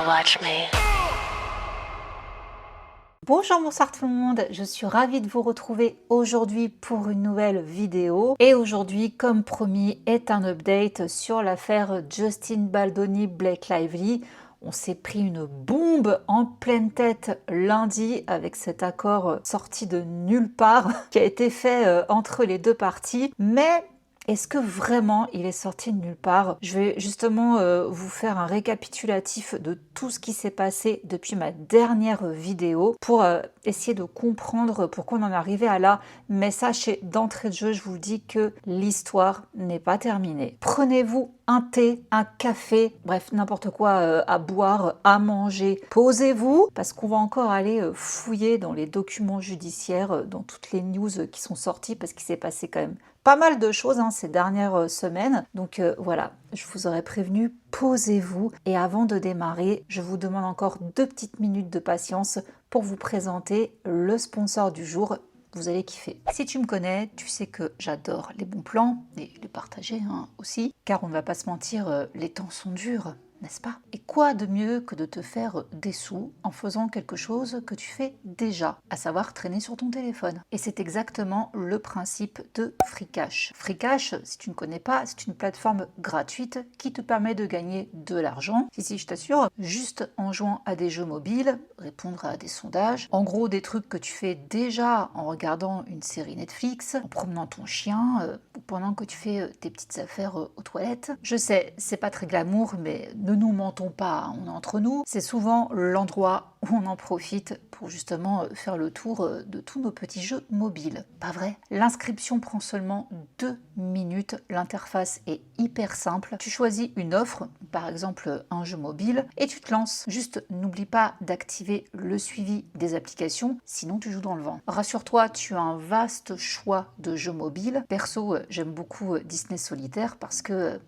watch me. Bonjour, bonsoir tout le monde, je suis ravie de vous retrouver aujourd'hui pour une nouvelle vidéo. Et aujourd'hui, comme promis, est un update sur l'affaire Justin Baldoni-Blake Lively. On s'est pris une bombe en pleine tête lundi avec cet accord sorti de nulle part qui a été fait entre les deux parties. Mais est-ce que vraiment il est sorti de nulle part? Je vais justement vous faire un récapitulatif de tout ce qui s'est passé depuis ma dernière vidéo pour essayer de comprendre pourquoi on en est arrivé à là. Mais sachez d'entrée de jeu, je vous dis que l'histoire n'est pas terminée. Prenez-vous un thé, un café, bref, n'importe quoi à boire, à manger. Posez-vous, parce qu'on va encore aller fouiller dans les documents judiciaires, dans toutes les news qui sont sorties, parce qu'il s'est passé quand même pas mal de choses ces dernières semaines. Donc voilà, je vous aurais prévenu, posez-vous. Et avant de démarrer, je vous demande encore 2 petites minutes de patience pour vous présenter le sponsor du jour. Vous allez kiffer. Si tu me connais, tu sais que j'adore les bons plans et les partager aussi, car on ne va pas se mentir, les temps sont durs, n'est-ce pas? Et quoi de mieux que de te faire des sous en faisant quelque chose que tu fais déjà, à savoir traîner sur ton téléphone. Et c'est exactement le principe de Freecash. Freecash, si tu ne connais pas, c'est une plateforme gratuite qui te permet de gagner de l'argent. Si, je t'assure, juste en jouant à des jeux mobiles, répondre à des sondages, en gros des trucs que tu fais déjà en regardant une série Netflix, en promenant ton chien, ou pendant que tu fais tes petites affaires aux toilettes. Je sais, c'est pas très glamour, mais ne nous mentons pas, on est entre nous. C'est souvent l'endroit où on en profite pour justement faire le tour de tous nos petits jeux mobiles. Pas vrai? L'inscription prend seulement 2 minutes. L'interface est hyper simple. Tu choisis une offre, par exemple un jeu mobile, et tu te lances. Juste n'oublie pas d'activer le suivi des applications, sinon tu joues dans le vent. Rassure-toi, tu as un vaste choix de jeux mobiles. Perso, j'aime beaucoup Disney Solitaire parce que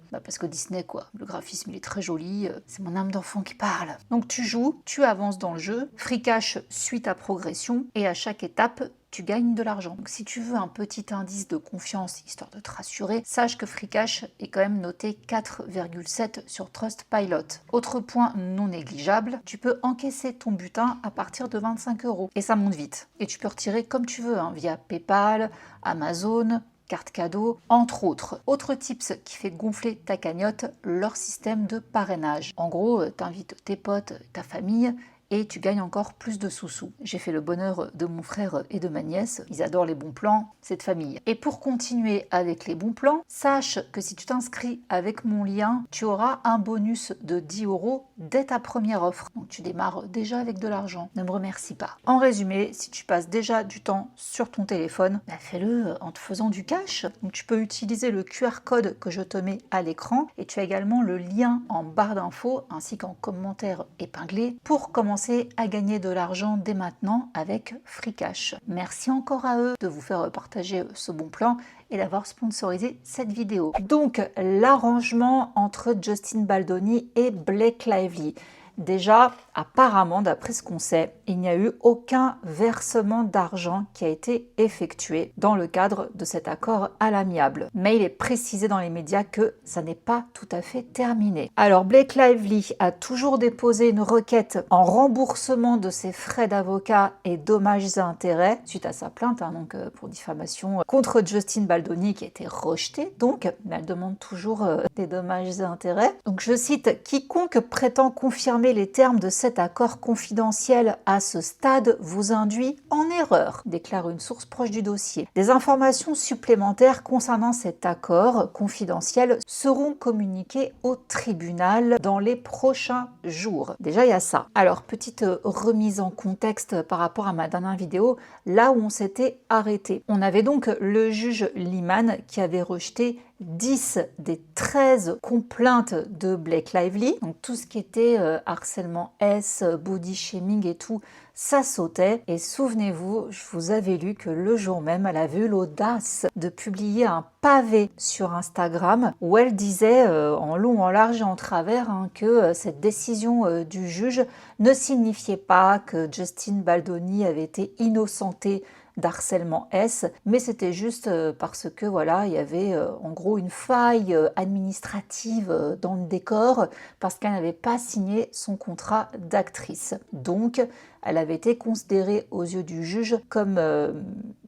Disney quoi. Le graphisme il est très joli, c'est mon âme d'enfant qui parle. Donc tu joues, tu avances dans le jeu, Freecash suit ta progression et à chaque étape, tu gagnes de l'argent. Donc si tu veux un petit indice de confiance, histoire de te rassurer, sache que Freecash est quand même noté 4,7 sur Trustpilot. Autre point non négligeable, tu peux encaisser ton butin à partir de 25 €. Et ça monte vite. Et tu peux retirer comme tu veux, via PayPal, Amazon, carte cadeau, entre autres. Autre tips qui fait gonfler ta cagnotte, leur système de parrainage. En gros, t'invites tes potes, ta famille, et tu gagnes encore plus de sous-sous. J'ai fait le bonheur de mon frère et de ma nièce, ils adorent les bons plans, cette famille. Et pour continuer avec les bons plans, sache que si tu t'inscris avec mon lien, tu auras un bonus de 10 € dès ta première offre. Donc tu démarres déjà avec de l'argent, ne me remercie pas. En résumé, si tu passes déjà du temps sur ton téléphone, fais-le en te faisant du cash. Donc tu peux utiliser le QR code que je te mets à l'écran et tu as également le lien en barre d'infos ainsi qu'en commentaire épinglé pour commencer à gagner de l'argent dès maintenant avec Freecash. Merci encore à eux de vous faire partager ce bon plan et d'avoir sponsorisé cette vidéo. Donc l'arrangement entre Justin Baldoni et Blake Lively. Déjà, apparemment, d'après ce qu'on sait, il n'y a eu aucun versement d'argent qui a été effectué dans le cadre de cet accord à l'amiable. Mais il est précisé dans les médias que ça n'est pas tout à fait terminé. Alors, Blake Lively a toujours déposé une requête en remboursement de ses frais d'avocat et dommages et intérêts suite à sa plainte, donc pour diffamation contre Justin Baldoni qui a été rejetée. Donc, mais elle demande toujours des dommages et intérêts. Donc, je cite, quiconque prétend confirmer les termes de cet accord confidentiel à ce stade vous induit en erreur, déclare une source proche du dossier. Des informations supplémentaires concernant cet accord confidentiel seront communiquées au tribunal dans les prochains jours. Déjà, il y a ça. Alors, petite remise en contexte par rapport à ma dernière vidéo, là où on s'était arrêté. On avait donc le juge Liman qui avait rejeté 10 des 13 complaintes de Blake Lively, donc tout ce qui était harcèlement S, body shaming et tout, ça sautait. Et souvenez-vous, je vous avais lu que le jour même, elle avait eu l'audace de publier un pavé sur Instagram où elle disait en long, en large et en travers que cette décision du juge ne signifiait pas que Justin Baldoni avait été innocenté d'harcèlement S, mais c'était juste parce que voilà, il y avait en gros une faille administrative dans le décor parce qu'elle n'avait pas signé son contrat d'actrice. Donc, elle avait été considérée aux yeux du juge comme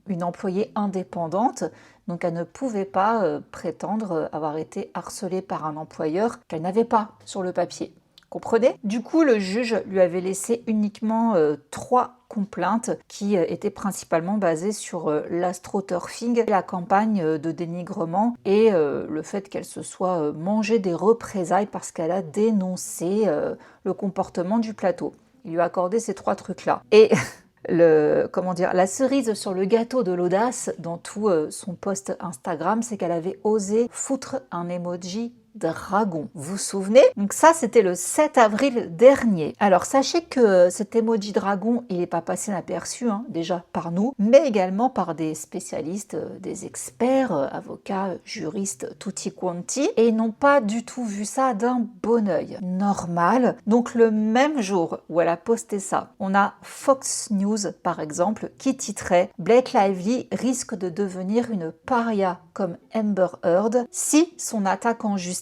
une employée indépendante, donc elle ne pouvait pas prétendre avoir été harcelée par un employeur qu'elle n'avait pas sur le papier. Comprenez? Du coup, le juge lui avait laissé uniquement 3 complaintes qui étaient principalement basées sur l'astroturfing, la campagne de dénigrement et le fait qu'elle se soit mangée des représailles parce qu'elle a dénoncé le comportement du plateau. Il lui a accordé ces 3 trucs-là. Et la cerise sur le gâteau de l'audace dans tout son post Instagram, c'est qu'elle avait osé foutre un emoji dragon. Vous vous souvenez? Donc ça, c'était le 7 avril dernier. Alors sachez que cet emoji dragon, il n'est pas passé inaperçu, déjà par nous, mais également par des spécialistes, des experts, avocats, juristes, tutti quanti, et ils n'ont pas du tout vu ça d'un bon œil. Normal. Donc le même jour où elle a posté ça, on a Fox News, par exemple, qui titrait « Blake Lively risque de devenir une paria comme Amber Heard si son attaque en justice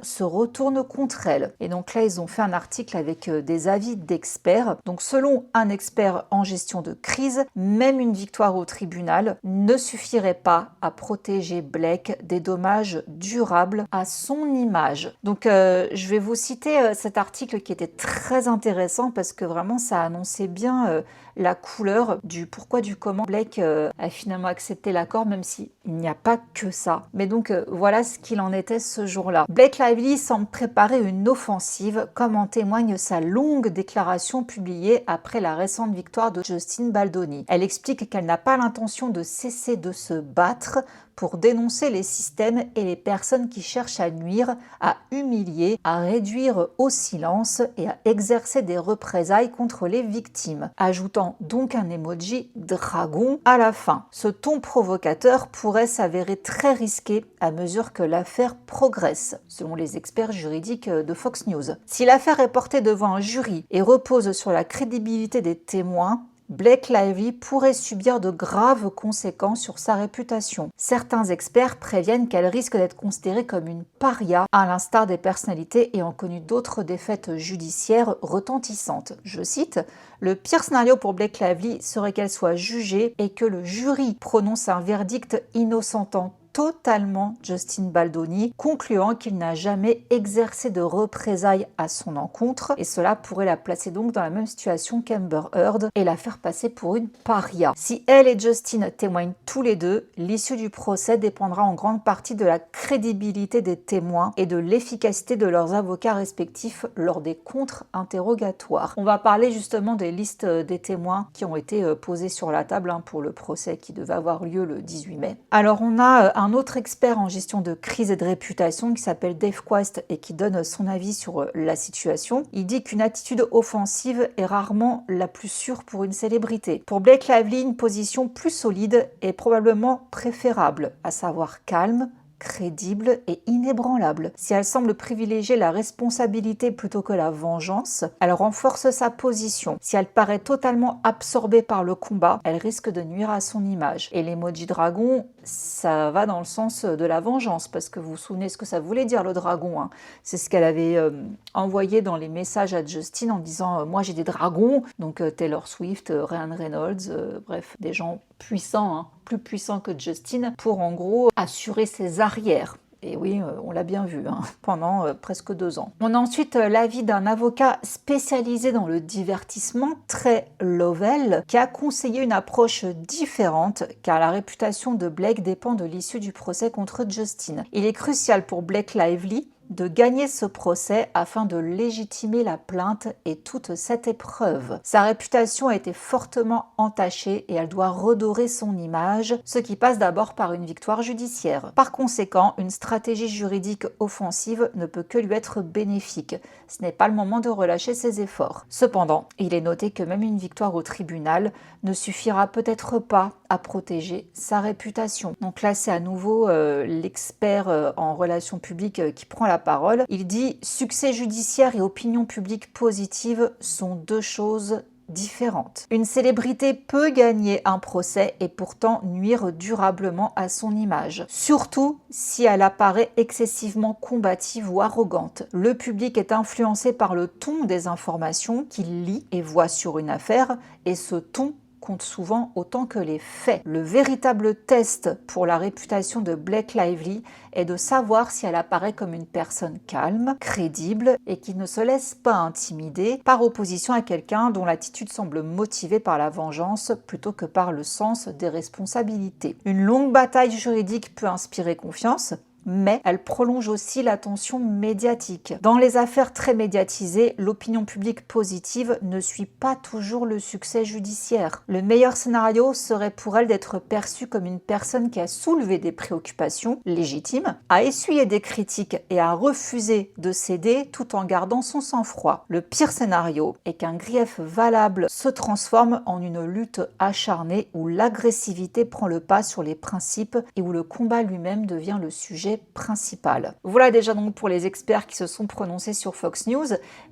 se retourne contre elle ». Et donc là, ils ont fait un article avec des avis d'experts. Donc selon un expert en gestion de crise, même une victoire au tribunal ne suffirait pas à protéger Blake des dommages durables à son image. Donc je vais vous citer cet article qui était très intéressant parce que vraiment ça annonçait bien la couleur du pourquoi du comment Blake a finalement accepté l'accord, même s'il n'y a pas que ça. Mais donc voilà ce qu'il en était ce jour-là. Blake Lively semble préparer une offensive, comme en témoigne sa longue déclaration publiée après la récente victoire de Justin Baldoni. Elle explique qu'elle n'a pas l'intention de cesser de se battre pour dénoncer les systèmes et les personnes qui cherchent à nuire, à humilier, à réduire au silence et à exercer des représailles contre les victimes, ajoutant donc un emoji dragon à la fin. Ce ton provocateur pourrait s'avérer très risqué à mesure que l'affaire progresse, selon les experts juridiques de Fox News. Si l'affaire est portée devant un jury et repose sur la crédibilité des témoins, Blake Lively pourrait subir de graves conséquences sur sa réputation. Certains experts préviennent qu'elle risque d'être considérée comme une paria, à l'instar des personnalités ayant connu d'autres défaites judiciaires retentissantes. Je cite, « Le pire scénario pour Blake Lively serait qu'elle soit jugée et que le jury prononce un verdict innocentant totalement Justin Baldoni, concluant qu'il n'a jamais exercé de représailles à son encontre, et cela pourrait la placer donc dans la même situation qu'Amber Heard et la faire passer pour une paria. Si elle et Justin témoignent tous les deux, l'issue du procès dépendra en grande partie de la crédibilité des témoins et de l'efficacité de leurs avocats respectifs lors des contre-interrogatoires. » On va parler justement des listes des témoins qui ont été posées sur la table pour le procès qui devait avoir lieu le 18 mai. Alors on a un autre expert en gestion de crise et de réputation qui s'appelle Dave Quest et qui donne son avis sur la situation. Il dit qu'une attitude offensive est rarement la plus sûre pour une célébrité. Pour Blake Lively, une position plus solide est probablement préférable, à savoir calme, crédible et inébranlable. Si elle semble privilégier la responsabilité plutôt que la vengeance, elle renforce sa position. Si elle paraît totalement absorbée par le combat, elle risque de nuire à son image. Et l'emoji dragon, ça va dans le sens de la vengeance, parce que vous vous souvenez ce que ça voulait dire le dragon. C'est ce qu'elle avait envoyé dans les messages à Justin en disant moi j'ai des dragons, donc Taylor Swift, Ryan Reynolds, bref, des gens puissants, plus puissants que Justin, pour en gros assurer ses arrières. Et oui, on l'a bien vu pendant presque 2 ans. On a ensuite l'avis d'un avocat spécialisé dans le divertissement, Trey Lovell, qui a conseillé une approche différente car la réputation de Blake dépend de l'issue du procès contre Justin. Il est crucial pour Blake Lively de gagner ce procès afin de légitimer la plainte et toute cette épreuve. Sa réputation a été fortement entachée et elle doit redorer son image, ce qui passe d'abord par une victoire judiciaire. Par conséquent, une stratégie juridique offensive ne peut que lui être bénéfique. Ce n'est pas le moment de relâcher ses efforts. Cependant, il est noté que même une victoire au tribunal ne suffira peut-être pas à protéger sa réputation. Donc là, c'est à nouveau l'expert en relations publiques qui prend la parole. Il dit « Succès judiciaire et opinion publique positive sont 2 choses différentes. Une célébrité peut gagner un procès et pourtant nuire durablement à son image, surtout si elle apparaît excessivement combative ou arrogante. Le public est influencé par le ton des informations qu'il lit et voit sur une affaire, et ce ton compte souvent autant que les faits. Le véritable test pour la réputation de Blake Lively est de savoir si elle apparaît comme une personne calme, crédible et qui ne se laisse pas intimider, par opposition à quelqu'un dont l'attitude semble motivée par la vengeance plutôt que par le sens des responsabilités. Une longue bataille juridique peut inspirer confiance, mais elle prolonge aussi l'attention médiatique. Dans les affaires très médiatisées, l'opinion publique positive ne suit pas toujours le succès judiciaire. Le meilleur scénario serait pour elle d'être perçue comme une personne qui a soulevé des préoccupations légitimes, a essuyé des critiques et a refusé de céder tout en gardant son sang-froid. Le pire scénario est qu'un grief valable se transforme en une lutte acharnée où l'agressivité prend le pas sur les principes et où le combat lui-même devient le sujet principal. Voilà déjà donc pour les experts qui se sont prononcés sur Fox News,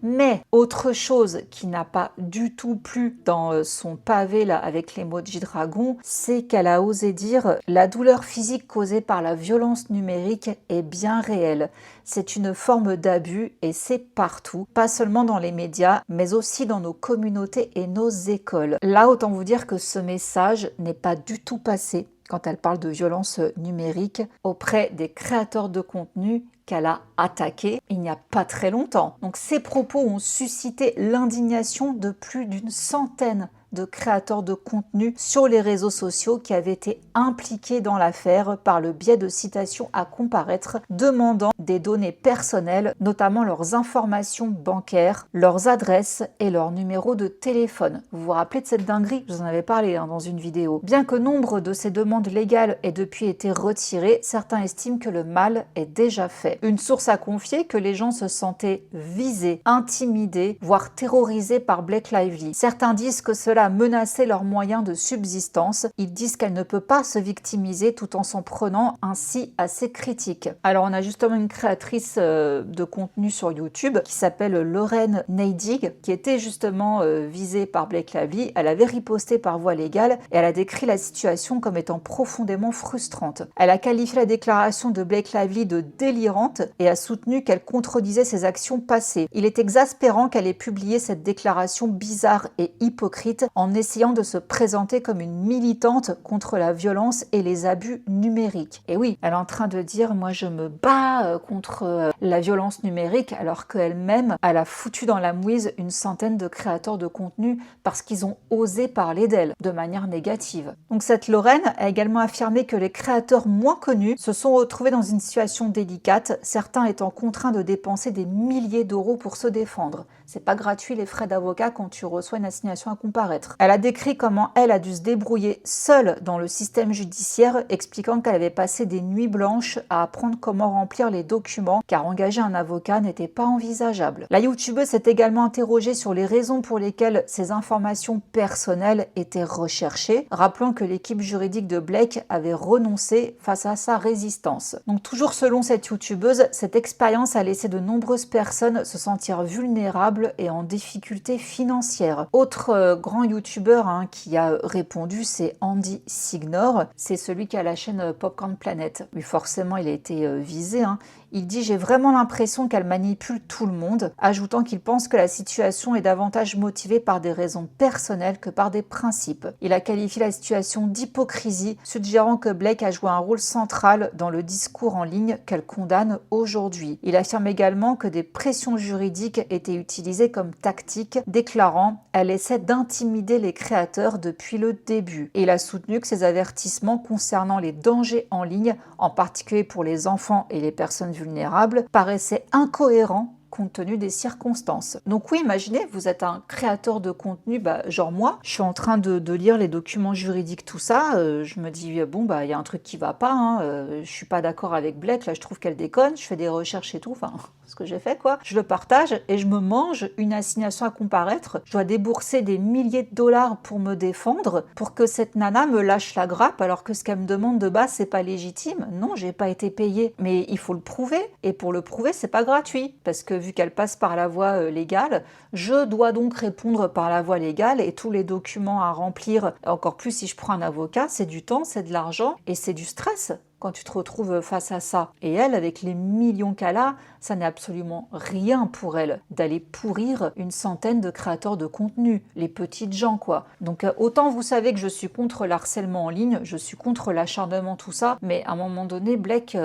mais autre chose qui n'a pas du tout plu dans son pavé là avec l'emoji dragon, c'est qu'elle a osé dire « La douleur physique causée par la violence numérique est bien réelle. C'est une forme d'abus et c'est partout, pas seulement dans les médias, mais aussi dans nos communautés et nos écoles. » Là, autant vous dire que ce message n'est pas du tout passé quand elle parle de violence numérique auprès des créateurs de contenu qu'elle a attaqués il n'y a pas très longtemps. Donc ces propos ont suscité l'indignation de plus d'une centaine de créateurs de contenu sur les réseaux sociaux qui avaient été impliqués dans l'affaire par le biais de citations à comparaître demandant des données personnelles, notamment leurs informations bancaires, leurs adresses et leurs numéros de téléphone. Vous vous rappelez de cette dinguerie? Je vous en avais parlé dans une vidéo. Bien que nombre de ces demandes légales aient depuis été retirées, certains estiment que le mal est déjà fait. Une source a confié que les gens se sentaient visés, intimidés, voire terrorisés par Blake Lively. Certains disent que cela a menacé leurs moyens de subsistance. Ils disent qu'elle ne peut pas se victimiser tout en s'en prenant ainsi à ses critiques. Alors on a justement une créatrice de contenu sur YouTube qui s'appelle Lauren Neidig, qui était justement visée par Blake Lively. Elle avait riposté par voie légale et elle a décrit la situation comme étant profondément frustrante. Elle a qualifié la déclaration de Blake Lively de délirante et a soutenu qu'elle contredisait ses actions passées. Il est exaspérant qu'elle ait publié cette déclaration bizarre et hypocrite en essayant de se présenter comme une militante contre la violence et les abus numériques. Et oui, elle est en train de dire « moi je me bats contre la violence numérique » alors qu'elle-même, elle a foutu dans la mouise une centaine de créateurs de contenu parce qu'ils ont osé parler d'elle de manière négative. Donc cette Lorraine a également affirmé que les créateurs moins connus se sont retrouvés dans une situation délicate, certains étant contraints de dépenser des milliers d'euros pour se défendre. C'est pas gratuit les frais d'avocat quand tu reçois une assignation à comparaître. Elle a décrit comment elle a dû se débrouiller seule dans le système judiciaire, expliquant qu'elle avait passé des nuits blanches à apprendre comment remplir les documents, car engager un avocat n'était pas envisageable. La youtubeuse s'est également interrogée sur les raisons pour lesquelles ces informations personnelles étaient recherchées, rappelant que l'équipe juridique de Blake avait renoncé face à sa résistance. Donc toujours selon cette youtubeuse, cette expérience a laissé de nombreuses personnes se sentir vulnérables et en difficulté financière. Autre grand youtubeur qui a répondu, c'est Andy Signor. C'est celui qui a la chaîne Popcorn Planet. Oui, forcément, il a été visé. Il dit « J'ai vraiment l'impression qu'elle manipule tout le monde », ajoutant qu'il pense que la situation est davantage motivée par des raisons personnelles que par des principes. Il a qualifié la situation d'hypocrisie, suggérant que Blake a joué un rôle central dans le discours en ligne qu'elle condamne aujourd'hui. Il affirme également que des pressions juridiques étaient utilisées comme tactique, déclarant « Elle essaie d'intimider les créateurs depuis le début ». Et il a soutenu que ces avertissements concernant les dangers en ligne, en particulier pour les enfants et les personnes vulnérables, paraissait incohérent compte tenu des circonstances. Donc oui, imaginez, vous êtes un créateur de contenu, genre moi, je suis en train de lire les documents juridiques, tout ça, je me dis, bon, il y a un truc qui va pas, je suis pas d'accord avec Blake, là je trouve qu'elle déconne, je fais des recherches et tout, enfin, ce que j'ai fait quoi. Je le partage et je me mange une assignation à comparaître, je dois débourser des milliers de dollars pour me défendre, pour que cette nana me lâche la grappe, alors que ce qu'elle me demande de base, c'est pas légitime. Non, j'ai pas été payée, mais il faut le prouver, et pour le prouver, c'est pas gratuit, parce que vu qu'elle passe par la voie légale, je dois donc répondre par la voie légale et tous les documents à remplir, encore plus si je prends un avocat, c'est du temps, c'est de l'argent et c'est du stress quand tu te retrouves face à ça. Et elle, avec les millions qu'elle a, ça n'est absolument rien pour elle d'aller pourrir une centaine de créateurs de contenu, les petites gens quoi. Donc autant vous savez que je suis contre l'harcèlement en ligne, je suis contre l'acharnement, tout ça, mais à un moment donné, Blake,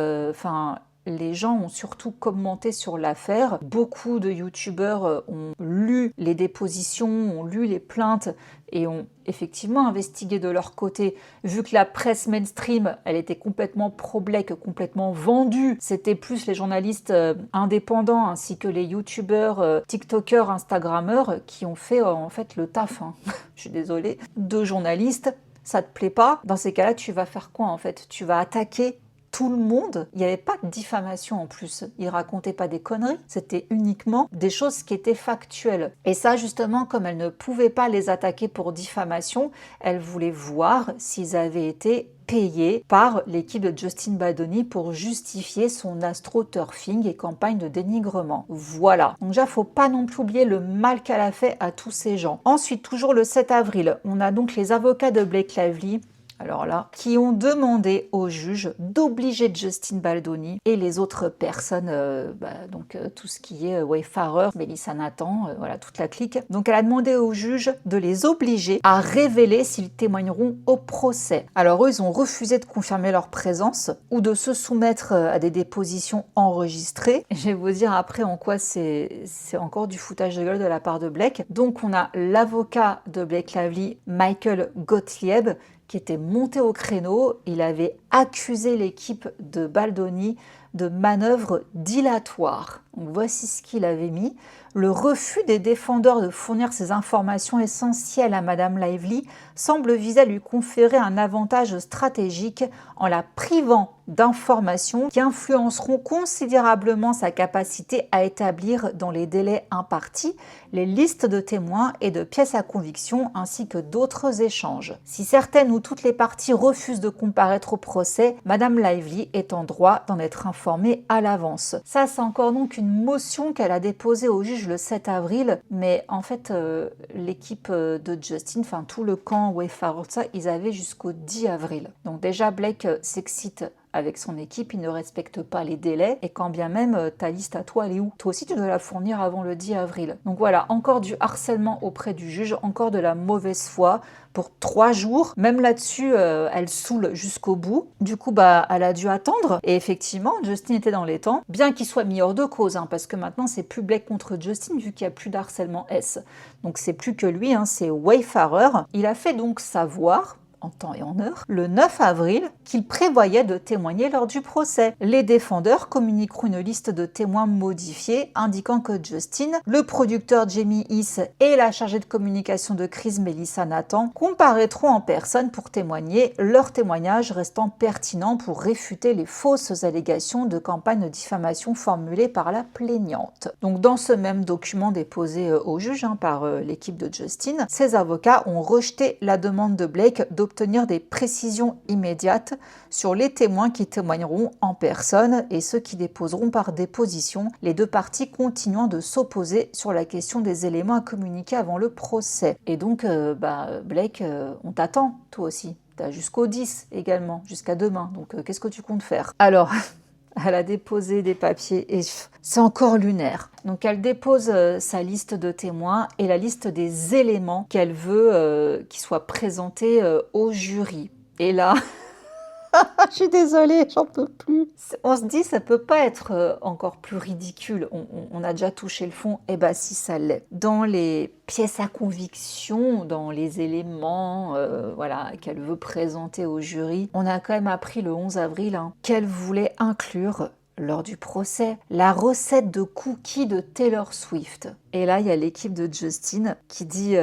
les gens ont surtout commenté sur l'affaire. Beaucoup de youtubeurs ont lu les dépositions, ont lu les plaintes et ont effectivement investigué de leur côté. Vu que la presse mainstream, elle était complètement pro-Blake, complètement vendue, c'était plus les journalistes indépendants ainsi que les youtubeurs, tiktokers, instagrammeurs qui ont fait en fait le taf. Je suis désolée. De journalistes, ça te plaît pas? Dans ces cas-là, tu vas faire quoi en fait? Tu vas attaquer tout le monde. Il n'y avait pas de diffamation en plus. Ils racontaient pas des conneries. C'était uniquement des choses qui étaient factuelles. Et ça, justement, comme elle ne pouvait pas les attaquer pour diffamation, elle voulait voir s'ils avaient été payé par l'équipe de Justin Baldoni pour justifier son astroturfing et campagne de dénigrement. Voilà. Donc déjà, faut pas non plus oublier le mal qu'elle a fait à tous ces gens. Ensuite, toujours le 7 avril, on a donc les avocats de Blake Lively, alors là, qui ont demandé au juge d'obliger Justin Baldoni et les autres personnes, tout ce qui est Wayfarer, Melissa Nathan, voilà, toute la clique. Donc elle a demandé au juge de les obliger à révéler s'ils témoigneront au procès. Alors eux, ils ont refusé de confirmer leur présence ou de se soumettre à des dépositions enregistrées. Je vais vous dire après en quoi c'est encore du foutage de gueule de la part de Blake. Donc on a l'avocat de Blake Lively, Michael Gottlieb, qui était monté au créneau. Il avait accusé l'équipe de Baldoni de manœuvres dilatoires. Donc voici ce qu'il avait mis. Le refus des défendeurs de fournir ces informations essentielles à Madame Lively semble viser à lui conférer un avantage stratégique en la privant d'informations qui influenceront considérablement sa capacité à établir dans les délais impartis les listes de témoins et de pièces à conviction ainsi que d'autres échanges. Si certaines ou toutes les parties refusent de comparaître au procès, Madame Lively est en droit d'en être informée à l'avance. Ça, c'est encore donc une motion qu'elle a déposée au juge le 7 avril, mais en fait, l'équipe de Justin, enfin tout le camp Wayfarer, ça, ils avaient jusqu'au 10 avril. Donc déjà, Blake s'excite avec son équipe, il ne respecte pas les délais, et quand bien même ta liste à toi, elle est où? Toi aussi, tu dois la fournir avant le 10 avril. Donc voilà, encore du harcèlement auprès du juge, encore de la mauvaise foi pour 3 jours. Même là-dessus, elle saoule jusqu'au bout. Du coup, elle a dû attendre, et effectivement, Justin était dans les temps, bien qu'il soit mis hors de cause, parce que maintenant, c'est plus Blake contre Justin, vu qu'il n'y a plus d'harcèlement S. Donc c'est plus que lui, c'est Wayfarer. Il a fait donc savoir, en temps et en heure, le 9 avril, qu'il prévoyait de témoigner lors du procès. Les défendeurs communiqueront une liste de témoins modifiés indiquant que Justin, le producteur Jamie Heath et la chargée de communication de Chris Melissa Nathan comparaîtront en personne pour témoigner, leur témoignage restant pertinent pour réfuter les fausses allégations de campagne de diffamation formulées par la plaignante. Donc dans ce même document déposé au juge par l'équipe de Justin, ses avocats ont rejeté la demande de Blake d'obtenir des précisions immédiates sur les témoins qui témoigneront en personne et ceux qui déposeront par déposition, les deux parties continuant de s'opposer sur la question des éléments à communiquer avant le procès. Et donc, Blake, on t'attend, toi aussi. T'as jusqu'au 10 également, jusqu'à demain. Donc, qu'est-ce que tu comptes faire? Alors, elle a déposé des papiers et c'est encore lunaire. Donc elle dépose sa liste de témoins et la liste des éléments qu'elle veut qui soient présentés au jury. Et là, je suis désolée, j'en peux plus. On se dit, ça peut pas être encore plus ridicule. On a déjà touché le fond. Eh ben si, ça l'est. Dans les pièces à conviction, dans les éléments qu'elle veut présenter au jury, on a quand même appris le 11 avril qu'elle voulait inclure lors du procès, la recette de cookies de Taylor Swift. Et là, il y a l'équipe de Justin qui dit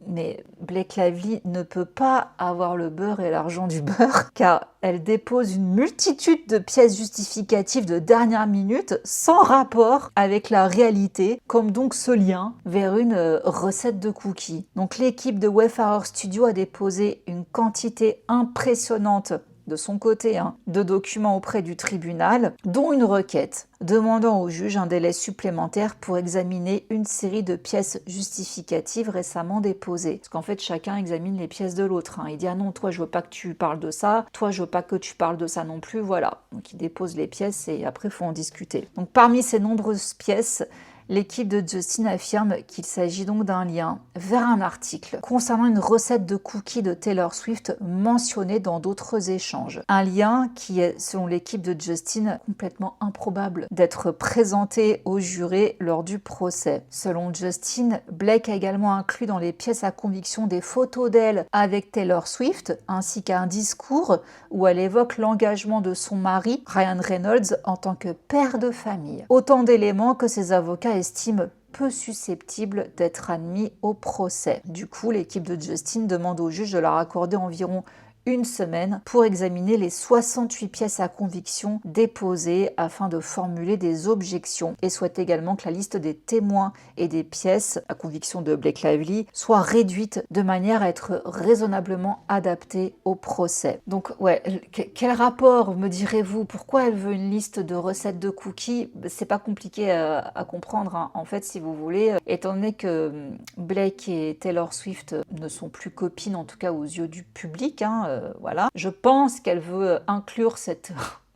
mais Blake Lively ne peut pas avoir le beurre et l'argent du beurre, car elle dépose une multitude de pièces justificatives de dernière minute sans rapport avec la réalité, comme donc ce lien vers une recette de cookies. Donc l'équipe de Wayfarer Studio a déposé une quantité impressionnante de son côté, de documents auprès du tribunal, dont une requête demandant au juge un délai supplémentaire pour examiner une série de pièces justificatives récemment déposées. Parce qu'en fait, chacun examine les pièces de l'autre. Il dit « Ah non, toi, je veux pas que tu parles de ça. Toi, je veux pas que tu parles de ça non plus. » Voilà. Donc, il dépose les pièces et après, il faut en discuter. Donc, parmi ces nombreuses pièces, l'équipe de Justin affirme qu'il s'agit donc d'un lien vers un article concernant une recette de cookies de Taylor Swift mentionnée dans d'autres échanges. Un lien qui est, selon l'équipe de Justin, complètement improbable d'être présenté au juré lors du procès. Selon Justin, Blake a également inclus dans les pièces à conviction des photos d'elle avec Taylor Swift, ainsi qu'un discours où elle évoque l'engagement de son mari, Ryan Reynolds, en tant que père de famille. Autant d'éléments que ses avocats estime peu susceptible d'être admis au procès. Du coup, l'équipe de Justin demande au juge de leur accorder environ une semaine pour examiner les 68 pièces à conviction déposées afin de formuler des objections et souhaite également que la liste des témoins et des pièces à conviction de Blake Lively soit réduite de manière à être raisonnablement adaptée au procès. Donc ouais, quel rapport me direz-vous? Pourquoi elle veut une liste de recettes de cookies? C'est pas compliqué à comprendre, En fait, si vous voulez, étant donné que Blake et Taylor Swift ne sont plus copines, en tout cas aux yeux du public, voilà. Je pense qu'elle veut inclure cette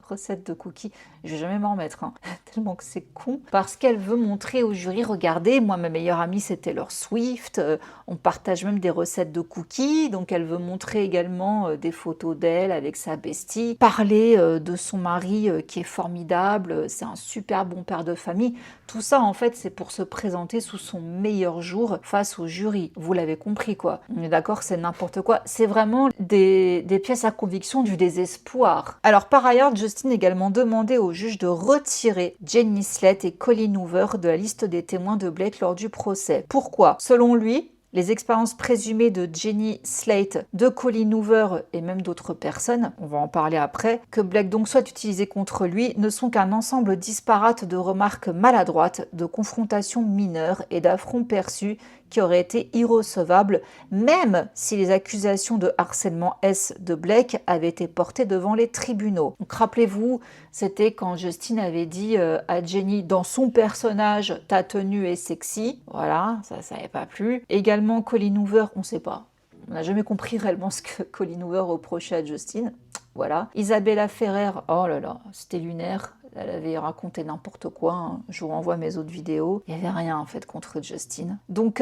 recette de cookies. Je vais jamais m'en remettre, tellement que c'est con. Parce qu'elle veut montrer au jury, regardez, moi ma meilleure amie c'est Taylor Swift, on partage même des recettes de cookies, donc elle veut montrer également des photos d'elle avec sa bestie, parler de son mari qui est formidable, c'est un super bon père de famille. Tout ça en fait c'est pour se présenter sous son meilleur jour face au jury. Vous l'avez compris quoi. On est d'accord, c'est n'importe quoi. C'est vraiment des pièces à conviction du désespoir. Alors par ailleurs, Justin a également demandé au juge de retirer Jenny Slate et Colleen Hoover de la liste des témoins de Blake lors du procès. Pourquoi? Selon lui, les expériences présumées de Jenny Slate, de Colleen Hoover et même d'autres personnes, on va en parler après, que Blake donc souhaite utiliser contre lui, ne sont qu'un ensemble disparate de remarques maladroites, de confrontations mineures et d'affronts perçus qui auraient été irrecevables, même si les accusations de harcèlement S de Blake avaient été portées devant les tribunaux. Donc rappelez-vous, c'était quand Justin avait dit à Jenny, dans son personnage, ta tenue est sexy. Voilà, ça n'avait pas plu. Également, Colleen Hoover, on ne sait pas. On n'a jamais compris réellement ce que Colleen Hoover reprochait à Justin. Voilà. Isabella Ferrer, oh là là, c'était lunaire. Elle avait raconté n'importe quoi, Je vous renvoie mes autres vidéos. Il n'y avait rien en fait contre Justin. Donc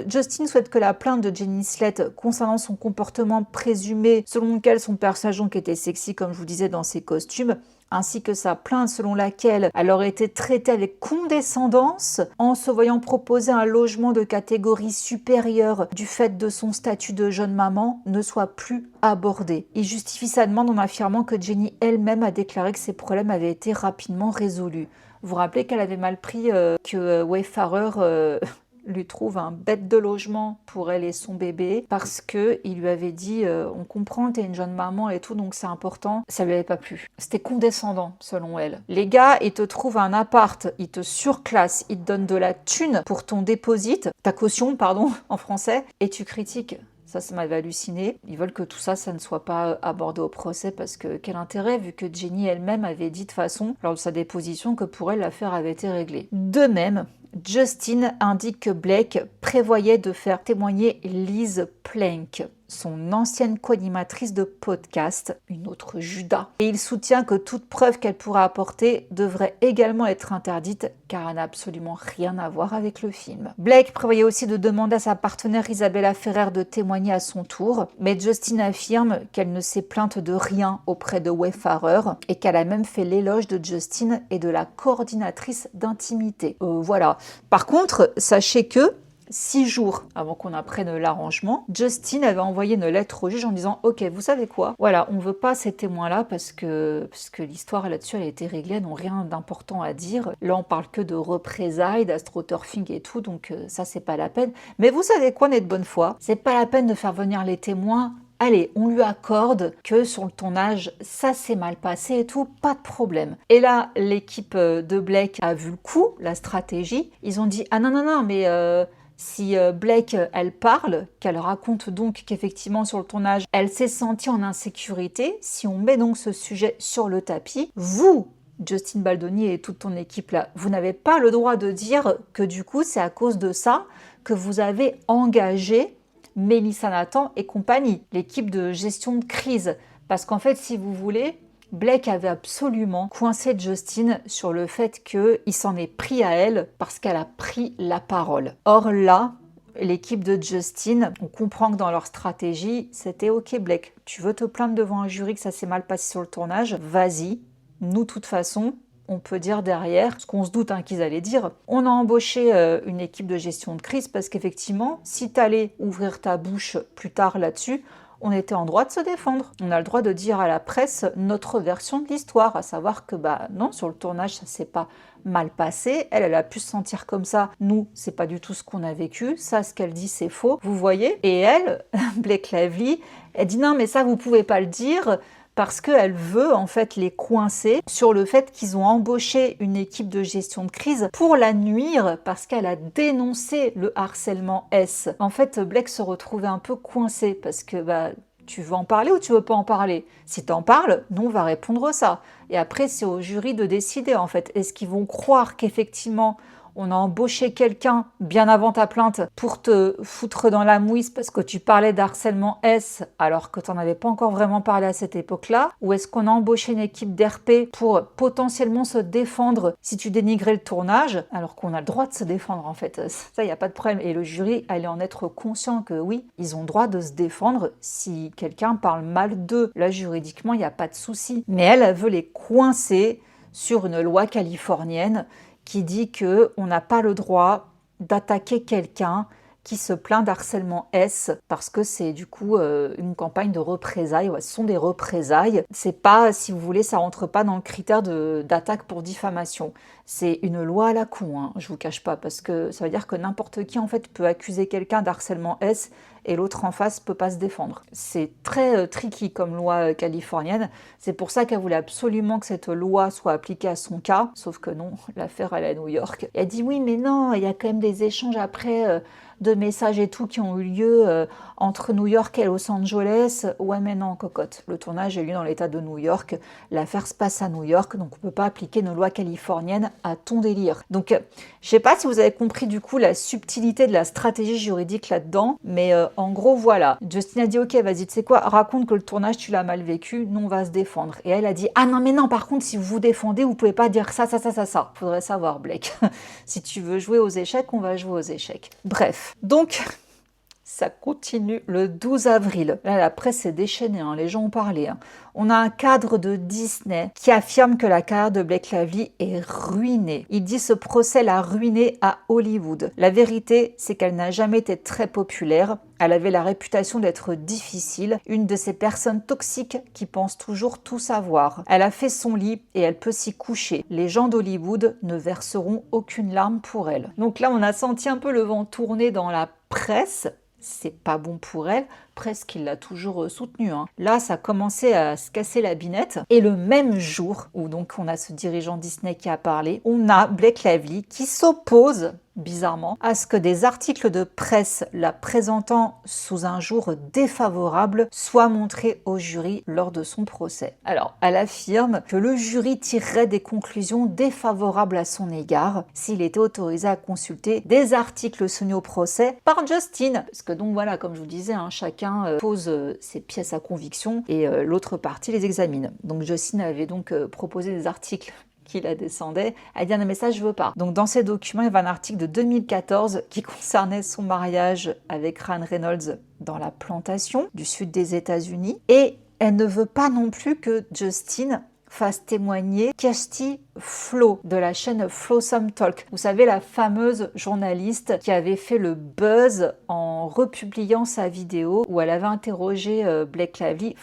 Justin souhaite que la plainte de Jenny Slate concernant son comportement présumé, selon lequel son personnage donc était sexy, comme je vous disais, dans ses costumes, ainsi que sa plainte selon laquelle elle aurait été traitée avec condescendance en se voyant proposer un logement de catégorie supérieure du fait de son statut de jeune maman, ne soit plus abordée. Il justifie sa demande en affirmant que Jenny elle-même a déclaré que ses problèmes avaient été rapidement résolus. Vous vous rappelez qu'elle avait mal pris que Wayfarer lui trouve un bête de logement pour elle et son bébé parce que il lui avait dit on comprend, t'es une jeune maman et tout, donc c'est important. Ça lui avait pas plu. C'était condescendant selon elle. Les gars, ils te trouvent un appart, ils te surclassent, ils te donnent de la thune pour ton déposit, ta caution pardon en français, et tu critiques. Ça m'avait halluciné. Ils veulent que tout ça, ça ne soit pas abordé au procès parce que quel intérêt, vu que Jenny elle-même avait dit de façon, lors de sa déposition, que pour elle, l'affaire avait été réglée. De même, Justin indique que Blake prévoyait de faire témoigner Liz Plank, son ancienne co-animatrice de podcast, une autre Judas. Et il soutient que toute preuve qu'elle pourra apporter devrait également être interdite car elle n'a absolument rien à voir avec le film. Blake prévoyait aussi de demander à sa partenaire Isabella Ferrer de témoigner à son tour, mais Justin affirme qu'elle ne s'est plainte de rien auprès de Wayfarer et qu'elle a même fait l'éloge de Justin et de la coordinatrice d'intimité. Voilà. Par contre, sachez que 6 jours avant qu'on apprenne l'arrangement, Justin avait envoyé une lettre au juge en disant « Ok, vous savez quoi? Voilà, on veut pas ces témoins-là parce que l'histoire là-dessus, elle a été réglée, elles n'ont rien d'important à dire. Là, on parle que de représailles, d'astroturfing et tout, donc ça, c'est pas la peine. Mais vous savez quoi, on est de bonne foi? C'est pas la peine de faire venir les témoins. Allez, on lui accorde que sur le tournage, ça s'est mal passé et tout, pas de problème. » Et là, l'équipe de Blake a vu le coup, la stratégie. Ils ont dit « Ah non, non, non, mais Si Blake, elle parle, qu'elle raconte donc qu'effectivement sur le tournage, elle s'est sentie en insécurité, si on met donc ce sujet sur le tapis, vous, Justin Baldoni et toute ton équipe là, vous n'avez pas le droit de dire que du coup c'est à cause de ça que vous avez engagé Melissa Nathan et compagnie, l'équipe de gestion de crise. Parce qu'en fait, si vous voulez, Blake avait absolument coincé Justin sur le fait qu'il s'en est pris à elle parce qu'elle a pris la parole. Or là, l'équipe de Justin, on comprend que dans leur stratégie, c'était ok Blake, tu veux te plaindre devant un jury que ça s'est mal passé sur le tournage, vas-y. Nous, de toute façon, on peut dire derrière, ce qu'on se doute qu'ils allaient dire, on a embauché une équipe de gestion de crise parce qu'effectivement, si tu allais ouvrir ta bouche plus tard là-dessus, on était en droit de se défendre. On a le droit de dire à la presse notre version de l'histoire, à savoir que non, sur le tournage, ça s'est pas mal passé. Elle a pu se sentir comme ça. Nous, c'est pas du tout ce qu'on a vécu. Ça, ce qu'elle dit, c'est faux. Vous voyez? Et elle, Blake Lively, elle dit non, mais ça, vous pouvez pas le dire. Parce qu'elle veut en fait les coincer sur le fait qu'ils ont embauché une équipe de gestion de crise pour la nuire parce qu'elle a dénoncé le harcèlement S. En fait, Blake se retrouvait un peu coincé parce que tu veux en parler ou tu veux pas en parler? Si tu en parles, nous on va répondre ça. Et après, c'est au jury de décider en fait. Est-ce qu'ils vont croire qu'effectivement on a embauché quelqu'un bien avant ta plainte pour te foutre dans la mouise parce que tu parlais d'harcèlement S alors que tu n'en avais pas encore vraiment parlé à cette époque-là? Ou est-ce qu'on a embauché une équipe d'RP pour potentiellement se défendre si tu dénigrais le tournage alors qu'on a le droit de se défendre en fait? Ça, il n'y a pas de problème. Et le jury allait en être conscient que oui, ils ont le droit de se défendre si quelqu'un parle mal d'eux. Là, juridiquement, il n'y a pas de souci. Mais elle veut les coincer sur une loi californienne qui dit qu'on n'a pas le droit d'attaquer quelqu'un qui se plaint d'harcèlement S parce que c'est du coup une campagne de représailles. Ouais, ce sont des représailles. C'est pas, si vous voulez, ça rentre pas dans le critère d'attaque pour diffamation. C'est une loi à la con, je vous cache pas, parce que ça veut dire que n'importe qui en fait peut accuser quelqu'un d'harcèlement S et l'autre en face peut pas se défendre. C'est très tricky comme loi californienne. C'est pour ça qu'elle voulait absolument que cette loi soit appliquée à son cas, sauf que non, l'affaire elle est à New York. Et elle dit oui mais non, il y a quand même des échanges après de messages et tout qui ont eu lieu entre New York et Los Angeles. Ouais mais non cocotte, le tournage a eu lieu dans l'état de New York, l'affaire se passe à New York, donc on peut pas appliquer nos lois californiennes à ton délire. Donc je sais pas si vous avez compris du coup la subtilité de la stratégie juridique là-dedans, mais en gros voilà, Justin a dit ok vas-y tu sais quoi, raconte que le tournage tu l'as mal vécu, nous on va se défendre. Et elle a dit ah non mais non par contre si vous vous défendez vous pouvez pas dire ça. Faudrait savoir Blake, si tu veux jouer aux échecs on va jouer aux échecs. Bref, donc ça continue le 12 avril. Là, la presse s'est déchaînée, les gens ont parlé. On a un cadre de Disney qui affirme que la carrière de Blake Lively est ruinée. Il dit ce procès l'a ruinée à Hollywood. La vérité, c'est qu'elle n'a jamais été très populaire. Elle avait la réputation d'être difficile, une de ces personnes toxiques qui pensent toujours tout savoir. Elle a fait son lit et elle peut s'y coucher. Les gens d'Hollywood ne verseront aucune larme pour elle. Donc là, on a senti un peu le vent tourner dans la presse. C'est pas bon pour elle, presque il l'a toujours soutenue. Là, ça a commencé à se casser la binette. Et le même jour où donc on a ce dirigeant Disney qui a parlé, on a Blake Lively qui s'oppose bizarrement à ce que des articles de presse la présentant sous un jour défavorable soient montrés au jury lors de son procès. Alors, elle affirme que le jury tirerait des conclusions défavorables à son égard s'il était autorisé à consulter des articles soumis au procès par Justin. Parce que donc voilà, comme je vous disais, chacun pose ses pièces à conviction et l'autre partie les examine. Donc Justin avait donc proposé des articles qui la descendait, elle dit non mais ça je veux pas. Donc dans ces documents, il y avait un article de 2014 qui concernait son mariage avec Ryan Reynolds dans la plantation du sud des États-Unis et elle ne veut pas non plus que Justin fasse témoigner Kirsty Flo de la chaîne Flawsome Talk. Vous savez, la fameuse journaliste qui avait fait le buzz en republiant sa vidéo où elle avait interrogé Blake Lively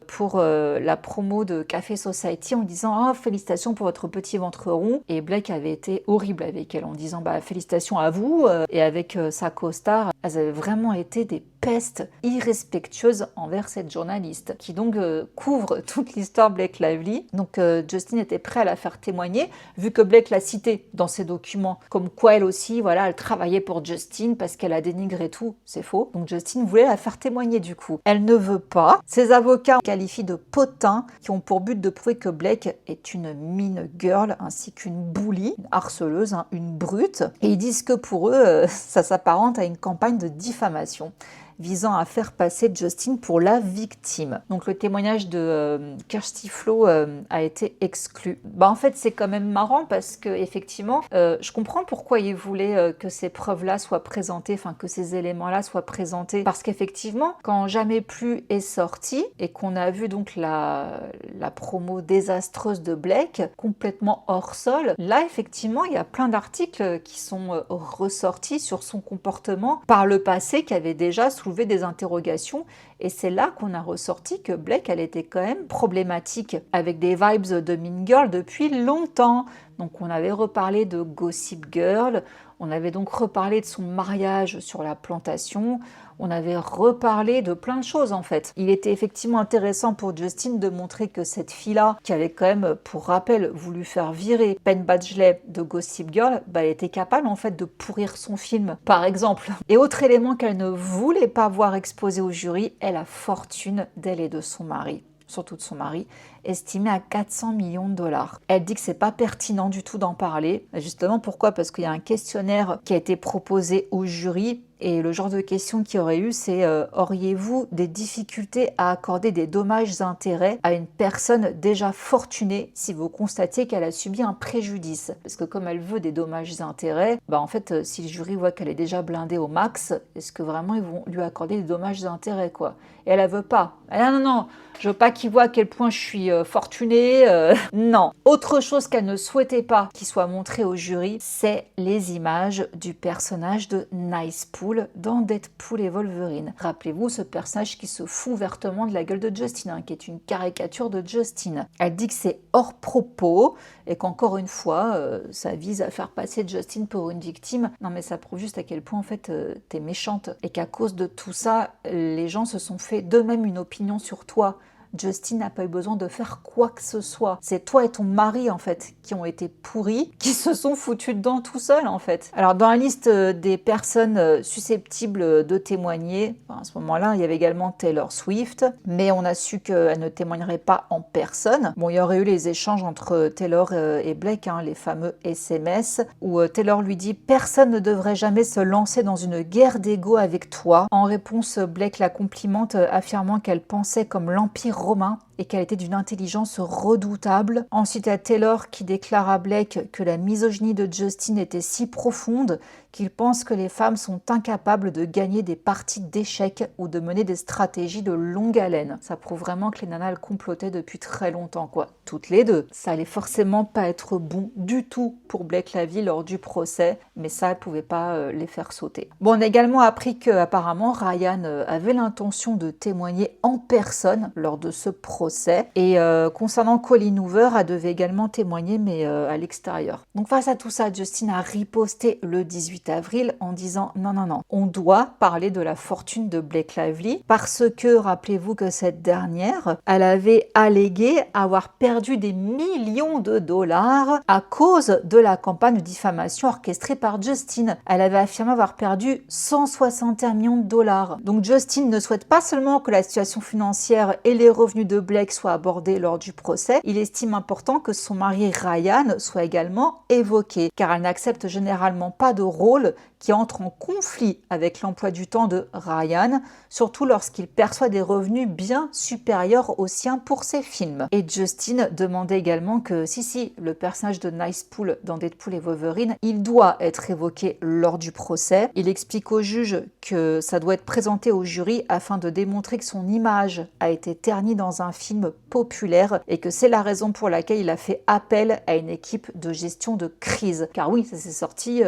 pour la promo de Café Society en disant « Oh, félicitations pour votre petit ventre rond ». Et Blake avait été horrible avec elle en disant « Bah, félicitations à vous ». Et avec sa co-star, elles avaient vraiment été des peste irrespectueuse envers cette journaliste, qui donc couvre toute l'histoire Blake Lively. Donc Justin était prêt à la faire témoigner, vu que Blake l'a cité dans ses documents, comme quoi elle aussi, voilà, elle travaillait pour Justin parce qu'elle a dénigré tout, c'est faux. Donc Justin voulait la faire témoigner du coup. Elle ne veut pas. Ses avocats qualifient de potins, qui ont pour but de prouver que Blake est une mean girl, ainsi qu'une bully, une harceleuse, hein, une brute. Et ils disent que pour eux, ça s'apparente à une campagne de diffamation visant à faire passer Justin pour la victime. Donc le témoignage de Kirsty Flo a été exclu. En fait, c'est quand même marrant parce que effectivement, je comprends pourquoi il voulait que ces preuves-là soient présentées, enfin que ces éléments-là soient présentés, parce qu'effectivement, quand Jamais plus est sorti et qu'on a vu donc la promo désastreuse de Blake, complètement hors sol, là effectivement, il y a plein d'articles qui sont ressortis sur son comportement par le passé, qui avaient déjà soulevé des interrogations, et c'est là qu'on a ressorti que Blake, elle était quand même problématique, avec des vibes de Mean Girl depuis longtemps. Donc on avait reparlé de Gossip Girl, on avait donc reparlé de son mariage sur la plantation, on avait reparlé de plein de choses en fait. Il était effectivement intéressant pour Justin de montrer que cette fille-là, qui avait quand même, pour rappel, voulu faire virer Penn Badgley de Gossip Girl, elle était capable en fait de pourrir son film, par exemple. Et autre élément qu'elle ne voulait pas voir exposé au jury est la fortune d'elle et de son mari, surtout de son mari, estimée à 400 millions de dollars. Elle dit que c'est pas pertinent du tout d'en parler. Justement, pourquoi? Parce qu'il y a un questionnaire qui a été proposé au jury, et le genre de question qu'il y aurait eu, c'est auriez-vous des difficultés à accorder des dommages-intérêts à une personne déjà fortunée si vous constatez qu'elle a subi un préjudice? Parce que comme elle veut des dommages-intérêts, en fait, si le jury voit qu'elle est déjà blindée au max, est-ce que vraiment ils vont lui accorder des dommages-intérêts, quoi? Et elle veut pas. Elle dit non, je veux pas qu'il voit à quel point je suis fortunée. Non. Autre chose qu'elle ne souhaitait pas qu'il soit montré au jury, c'est les images du personnage de Nicepool dans Deadpool et Wolverine. Rappelez-vous, ce personnage qui se fout ouvertement de la gueule de Justin, hein, qui est une caricature de Justin. Elle dit que c'est hors propos et qu'encore une fois, ça vise à faire passer Justin pour une victime. Non mais ça prouve juste à quel point en fait t'es méchante et qu'à cause de tout ça, les gens se sont fait d'eux-mêmes une opinion sur toi. Justin n'a pas eu besoin de faire quoi que ce soit. C'est toi et ton mari, en fait, qui ont été pourris, qui se sont foutus dedans tout seuls, en fait. Alors, dans la liste des personnes susceptibles de témoigner, à ce moment-là, il y avait également Taylor Swift, mais on a su qu'elle ne témoignerait pas en personne. Bon, il y aurait eu les échanges entre Taylor et Blake, hein, les fameux SMS, où Taylor lui dit « Personne ne devrait jamais se lancer dans une guerre d'ego avec toi ». En réponse, Blake la complimente, affirmant qu'elle pensait comme l'Empire romain et qu'elle était d'une intelligence redoutable. Ensuite, il y a Taylor qui déclare à Blake que la misogynie de Justin était si profonde qu'il pense que les femmes sont incapables de gagner des parties d'échecs ou de mener des stratégies de longue haleine. Ça prouve vraiment que les nanas elles complotaient depuis très longtemps, quoi. Toutes les deux. Ça allait forcément pas être bon du tout pour Blake Lively lors du procès, mais ça, elle pouvait pas les faire sauter. Bon, on a également appris qu'apparemment Ryan avait l'intention de témoigner en personne lors de ce procès. Et concernant Colleen Hoover, elle devait également témoigner, mais à l'extérieur. Donc face à tout ça, Justin a riposté le 18 avril en disant non, on doit parler de la fortune de Blake Lively parce que, rappelez-vous que cette dernière, elle avait allégué avoir perdu des millions de dollars à cause de la campagne de diffamation orchestrée par Justin. Elle avait affirmé avoir perdu 161 millions de dollars. Donc Justin ne souhaite pas seulement que la situation financière et les revenus de Blake soit abordé lors du procès, il estime important que son mari Ryan soit également évoqué, car elle n'accepte généralement pas de rôle qui entre en conflit avec l'emploi du temps de Ryan, surtout lorsqu'il perçoit des revenus bien supérieurs aux siens pour ses films. Et Justin demandait également que si le personnage de Nicepool dans Deadpool et Wolverine, il doit être évoqué lors du procès. Il explique au juge que ça doit être présenté au jury afin de démontrer que son image a été ternie dans un film populaire et que c'est la raison pour laquelle il a fait appel à une équipe de gestion de crise. Car oui, ça s'est sorti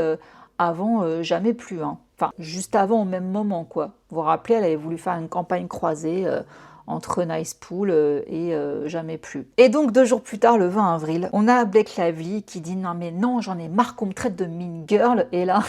avant Jamais plus, hein. Enfin, juste avant, au même moment, quoi. Vous vous rappelez, elle avait voulu faire une campagne croisée entre Nicepool et Jamais plus. Et donc, 2 jours plus tard, le 20 avril, on a Blake Lively qui dit « Non, mais non, j'en ai marre qu'on me traite de mean girl ». Et là,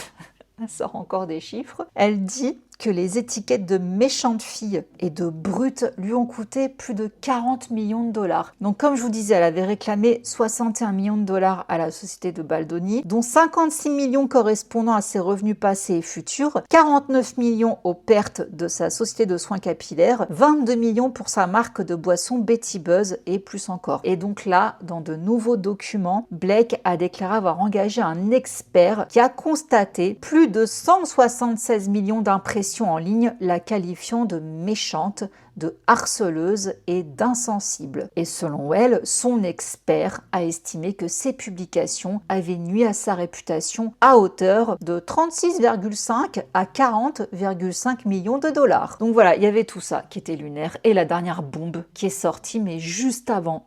elle sort encore des chiffres. Elle dit que les étiquettes de méchante fille et de brute lui ont coûté plus de 40 millions de dollars. Donc comme je vous disais, elle avait réclamé 61 millions de dollars à la société de Baldoni, dont 56 millions correspondant à ses revenus passés et futurs, 49 millions aux pertes de sa société de soins capillaires, 22 millions pour sa marque de boissons Betty Buzz et plus encore. Et donc là, dans de nouveaux documents, Blake a déclaré avoir engagé un expert qui a constaté plus de 176 millions d'impressions en ligne, la qualifiant de méchante, de harceleuse et d'insensible. Et selon elle, son expert a estimé que ces publications avaient nui à sa réputation à hauteur de 36,5 à 40,5 millions de dollars. Donc voilà, il y avait tout ça qui était lunaire. Et la dernière bombe qui est sortie, mais juste avant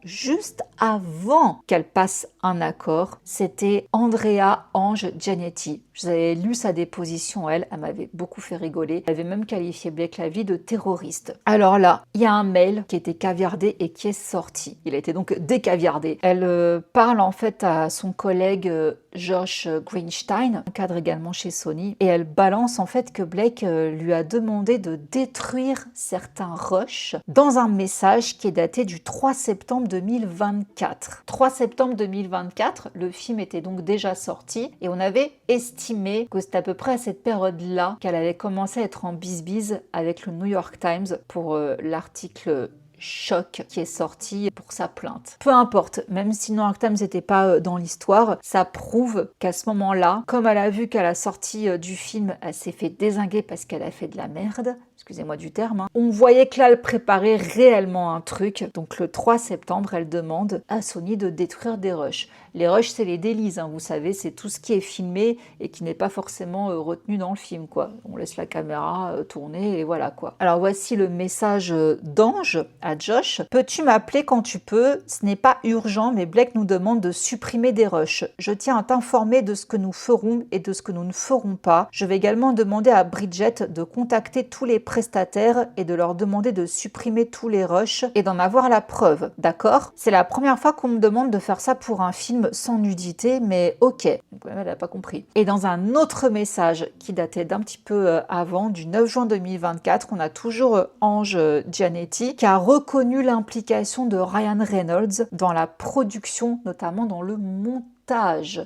qu'elle passe un accord, c'était Andrea Ange Giannetti. J'avais lu sa déposition, elle m'avait beaucoup fait rigoler. Elle avait même qualifié Blake Lively de terroriste. Alors là, il y a un mail qui était caviardé et qui est sorti. Il a été donc décaviardé. Elle parle en fait à son collègue Josh Greenstein, cadre également chez Sony, et elle balance en fait que Blake lui a demandé de détruire certains rushs dans un message qui est daté du 3 septembre 2024. 3 septembre 2024, le film était donc déjà sorti et on avait estimé que c'était à peu près à cette période-là qu'elle allait commencer à être en bisbise avec le New York Times pour l'article choc qui est sorti pour sa plainte. Peu importe, même si New York Times n'était pas dans l'histoire, ça prouve qu'à ce moment-là, comme elle a vu qu'à la sortie du film, elle s'est fait dézinguer parce qu'elle a fait de la merde, excusez-moi du terme, hein. On voyait que là, elle préparait réellement un truc. Donc le 3 septembre, elle demande à Sony de détruire des rushs. Les rushs, c'est les délices, hein, vous savez, c'est tout ce qui est filmé et qui n'est pas forcément retenu dans le film, quoi. On laisse la caméra tourner et voilà, quoi. Alors voici le message d'Ange à Josh. Peux-tu m'appeler quand tu peux? Ce n'est pas urgent, mais Blake nous demande de supprimer des rushs. Je tiens à t'informer de ce que nous ferons et de ce que nous ne ferons pas. Je vais également demander à Bridget de contacter tous les prestataires et de leur demander de supprimer tous les rushs et d'en avoir la preuve, d'accord? C'est la première fois qu'on me demande de faire ça pour un film sans nudité, mais ok. Donc, elle n'a pas compris. Et dans un autre message qui datait d'un petit peu avant, du 9 juin 2024, on a toujours Ange Giannetti qui a reconnu l'implication de Ryan Reynolds dans la production, notamment dans le montage.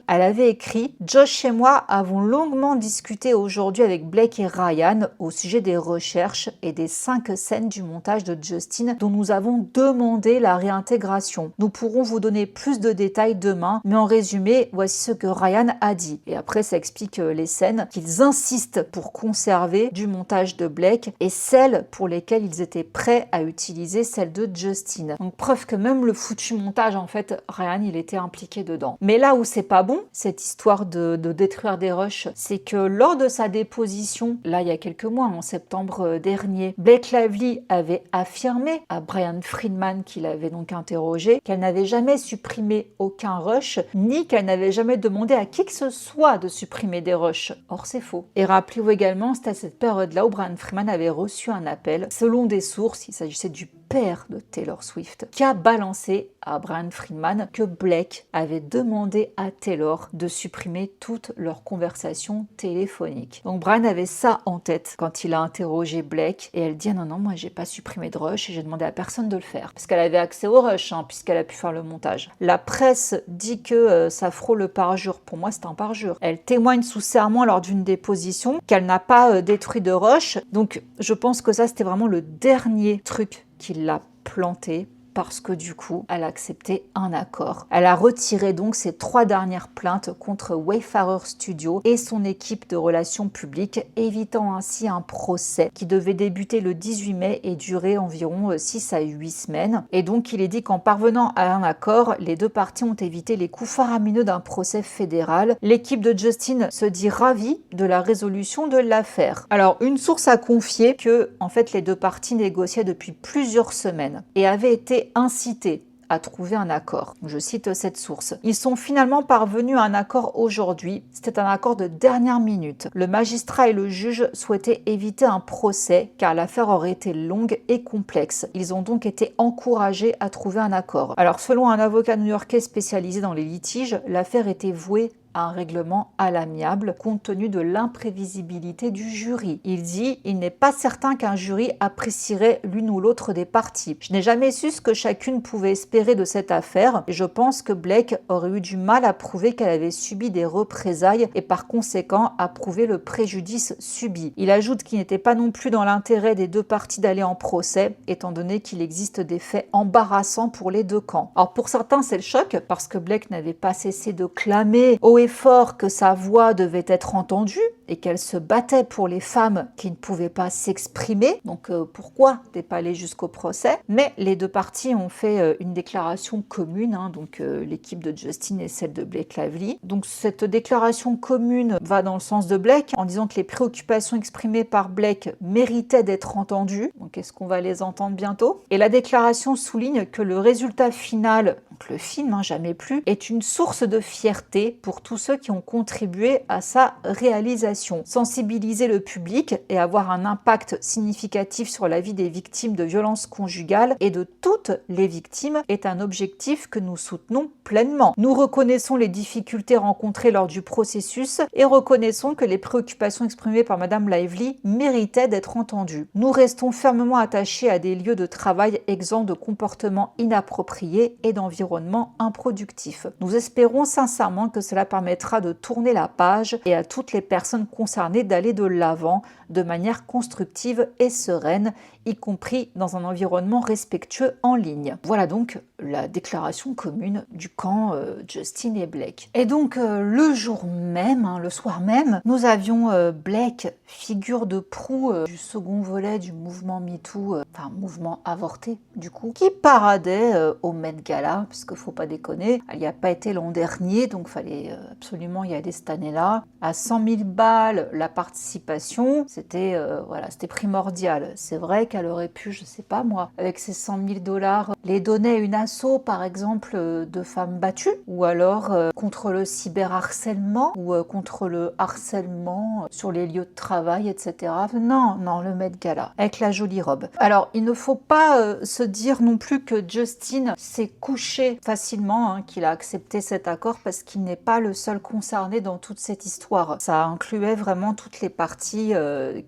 Elle avait écrit « Josh et moi avons longuement discuté aujourd'hui avec Blake et Ryan au sujet des recherches et des 5 scènes du montage de Justin dont nous avons demandé la réintégration. Nous pourrons vous donner plus de détails demain, mais en résumé, voici ce que Ryan a dit. » Et après, ça explique les scènes qu'ils insistent pour conserver du montage de Blake et celles pour lesquelles ils étaient prêts à utiliser celles de Justin. Donc preuve que même le foutu montage, en fait, Ryan, il était impliqué dedans. Mais là où c'est pas bon, cette histoire de détruire des rushs, c'est que lors de sa déposition, là il y a quelques mois, en septembre dernier, Blake Lively avait affirmé à Brian Friedman, qui l'avait donc interrogé, qu'elle n'avait jamais supprimé aucun rush, ni qu'elle n'avait jamais demandé à qui que ce soit de supprimer des rushs. Or c'est faux. Et rappelez-vous également, c'était à cette période-là où Brian Friedman avait reçu un appel, selon des sources, il s'agissait du père de Taylor Swift, qui a balancé à Brian Friedman que Blake avait demandé à Taylor de supprimer toutes leurs conversations téléphoniques. Donc Brian avait ça en tête quand il a interrogé Blake et elle dit « Non, moi j'ai pas supprimé de rush et j'ai demandé à personne de le faire. » Parce qu'elle avait accès au rush, puisqu'elle a pu faire le montage. La presse dit que ça frôle le parjure. Pour moi, c'est un parjure. Elle témoigne sous serment lors d'une déposition qu'elle n'a pas détruit de rush. Donc je pense que ça, c'était vraiment le dernier truc qui l'a planté parce que du coup, elle a accepté un accord. Elle a retiré donc ses 3 dernières plaintes contre Wayfarer Studio et son équipe de relations publiques, évitant ainsi un procès qui devait débuter le 18 mai et durer environ 6 à 8 semaines. Et donc, il est dit qu'en parvenant à un accord, les deux parties ont évité les coûts faramineux d'un procès fédéral. L'équipe de Justin se dit ravie de la résolution de l'affaire. Alors, une source a confié que, en fait, les deux parties négociaient depuis plusieurs semaines et avaient été incités à trouver un accord. Je cite cette source. Ils sont finalement parvenus à un accord aujourd'hui. C'était un accord de dernière minute. Le magistrat et le juge souhaitaient éviter un procès car l'affaire aurait été longue et complexe. Ils ont donc été encouragés à trouver un accord. Alors selon un avocat new-yorkais spécialisé dans les litiges, l'affaire était vouée à un règlement à l'amiable compte tenu de l'imprévisibilité du jury. Il dit « Il n'est pas certain qu'un jury apprécierait l'une ou l'autre des parties. Je n'ai jamais su ce que chacune pouvait espérer de cette affaire et je pense que Blake aurait eu du mal à prouver qu'elle avait subi des représailles et par conséquent à prouver le préjudice subi. » Il ajoute qu'il n'était pas non plus dans l'intérêt des deux parties d'aller en procès, étant donné qu'il existe des faits embarrassants pour les deux camps. Alors pour certains, c'est le choc, parce que Blake n'avait pas cessé de clamer haut et fort que sa voix devait être entendue et qu'elle se battait pour les femmes qui ne pouvaient pas s'exprimer. Donc pourquoi t'es pas allé jusqu'au procès? Mais les deux parties ont fait une déclaration commune, donc l'équipe de Justin et celle de Blake Lively. Donc cette déclaration commune va dans le sens de Blake, en disant que les préoccupations exprimées par Blake méritaient d'être entendues. Donc est-ce qu'on va les entendre bientôt? Et la déclaration souligne que le résultat final, donc le film, Jamais plus, est une source de fierté pour tous ceux qui ont contribué à sa réalisation. Sensibiliser le public et avoir un impact significatif sur la vie des victimes de violences conjugales et de toutes les victimes est un objectif que nous soutenons pleinement. Nous reconnaissons les difficultés rencontrées lors du processus et reconnaissons que les préoccupations exprimées par Madame Lively méritaient d'être entendues. Nous restons fermement attachés à des lieux de travail exempts de comportements inappropriés et d'environnements improductifs. Nous espérons sincèrement que cela permettra de tourner la page et à toutes les personnes concernées d'aller de l'avant de manière constructive et sereine, y compris dans un environnement respectueux en ligne. Voilà donc la déclaration commune du camp Justin et Blake. Et donc le jour même, le soir même, nous avions Blake, figure de proue du second volet du mouvement MeToo, enfin mouvement avorté du coup, qui paradait au Met Gala, parce qu'il faut pas déconner, elle n'y a pas été l'an dernier, donc fallait absolument y aller cette année-là. À 100 000 balles la participation, c'était voilà, c'était primordial. C'est vrai qu'elle aurait pu, je sais pas moi, avec ces 100 000 $, les donner à une asso par exemple de femmes battues, ou alors contre le cyberharcèlement, ou contre le harcèlement sur les lieux de travail, etc. Non, non, le Met Gala, avec la jolie robe. Alors, il ne faut pas se dire non plus que Justin s'est couché facilement, qu'il a accepté cet accord, parce qu'il n'est pas le seul concerné dans toute cette histoire. Ça incluait vraiment toutes les parties